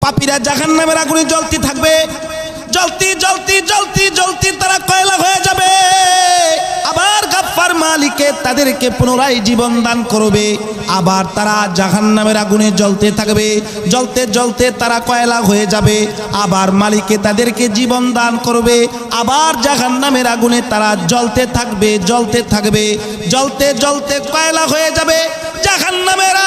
পাপীরা জাহান্নামের আগুনে জ্বলতে থাকবে, জ্বলতে জ্বলতে জ্বলতে জ্বলতে তারা কয়লা হয়ে যাবে। আবার গাফফার মালিকে তাদেরকে পুনরায় জীবন দান করবে, আবার তারা জাহান্নামের আগুনে জ্বলতে থাকবে, জ্বলতে জ্বলতে তারা কয়লা হয়ে যাবে। আবার মালিকে তাদেরকে জীবন দান করবে, আবার জাহান্নামের আগুনে তারা জ্বলতে থাকবে, জ্বলতে থাকবে, জ্বলতে জ্বলতে কয়লা হয়ে যাবে। জাহান্নামীরা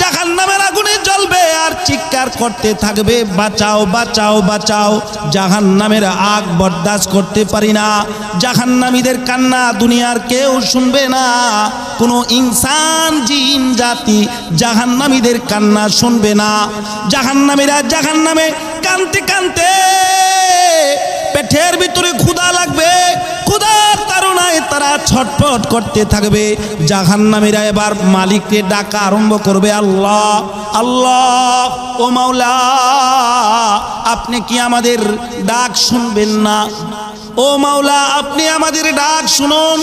জাহান্নামের আগুনে জ্বলবে আর চিৎকার করতে থাকবে, বাঁচাও বাঁচাও বাঁচাও। জাহান্নামের আগ বরদাস্ত করতে পারি না। জাহান্নামীদের কান্না দুনিয়ার কেউ শুনবে না, কোনো ইনসান জিন জাতি জাহান্নামীদের কান্না শুনবে না। জাহান্নামীরা জাহান্নামে কানতে কানতে পেটের ভিতরে ক্ষুধা লাগবে, ক্ষুধার তাড়নায় তারা ছটফট করতে থাকবে। জাহান্নামীরা এবার মালিককে ডাকা আরম্ভ করবে, আল্লাহ আল্লাহ, ও মাওলা, আপনি কি আমাদের ডাক শুনবেন না? ও মাওলা, আপনি আমাদের ডাক শুনুন,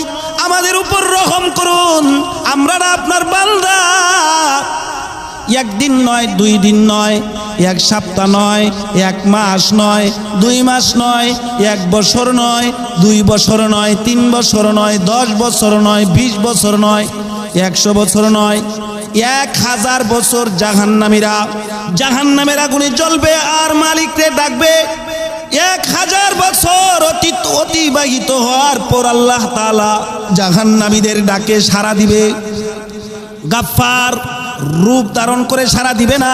আমাদের উপর রহম করুন, আমরা না আপনার বান্দা। একদিন নয়, 2 দিন নয়, 1 সপ্তাহ নয়, 1 মাস নয়, 2 মাস নয়, 1 বছর নয়, 2 বছর নয়, 3 বছর নয়, 10 বছর নয়, 20 বছর নয়, 100 বছর নয়, 1000 বছর জাহান্নামীরা জাহান্নামের আগুনে জ্বলবে আর মালিককে ডাকবে। 1000 বছর অতিবাহিত হওয়ার পর আল্লাহ তাআলা জাহান্নামীদের ডাকে সাড়া দিবে। গাফফার রূপ ধারণ করে সাড়া দিবে না,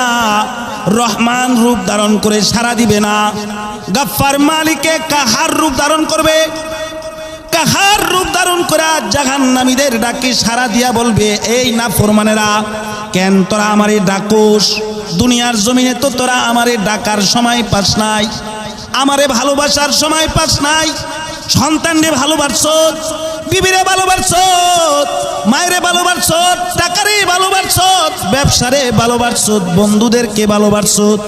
রহমান রূপ ধারণ করে সাড়া দিবে না। গাফফার মালিকে কাহার রূপ ধারণ করবে, কাহার রূপ ধারণ করে জাহান্নামীদের ডাকে সাড়া দিয়া বলবে, এই নাফরমানেরা, কেন তোরা আমারে ডাকোস? দুনিয়ার জমিনে তো তোরা আমারে ডাকার সময় পাস নাই, আমারে ভালোবাসার সময় পাস নাই। সন্তানরে ভালোবাসছত, বিবিরে ভালোবাসছত, মায়েরে ভালোবাসছত, টাকারে ভালোবাসছত, ব্যবসারে ভালোবাসছত, বন্ধুদেরকে ভালোবাসছত।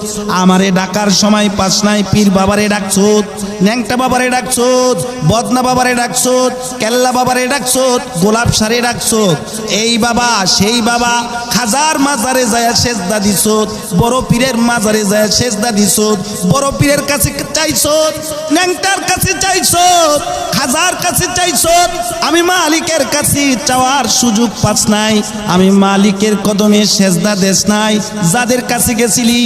আমারে ডাকার সময় পাস নাই। পীর বাবারে ডাকছত, ন্যাংটা বাবারে ডাকছত, বদনা বাবারে ডাকছত, কেল্লা বাবারে ডাকছত, গোলাপ সারে ডাকছত। এই বাবা সেই বাবা, খাজার মাজারে যায় সেজদা দিছত, বড় পীরের মাজারে যায় সেজদা দিছত, বড় পীরের কাছে চাইছত, ন্যাংটার কাছে চাইছত, খাজার কাছে চাইছত। আমি মালিকের কাছে চাওয়ার সুযোগ পাস নাই, আমি মালিকের কদমে সেজদা দেশ নাই। যাদের কাছে গেছিলি,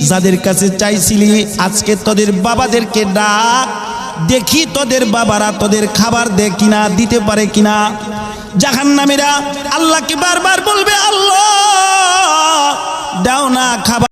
যাদের কাছে চাইছিলি, আজকে তোদের বাবাদেরকে ডাক, দেখি তোদের বাবারা তোদের খাবার দে কিনা, দিতে পারে কিনা। জাহান্নামীরা আল্লাহকে বারবার বলবে, আল্লাহ দাও না খাবার।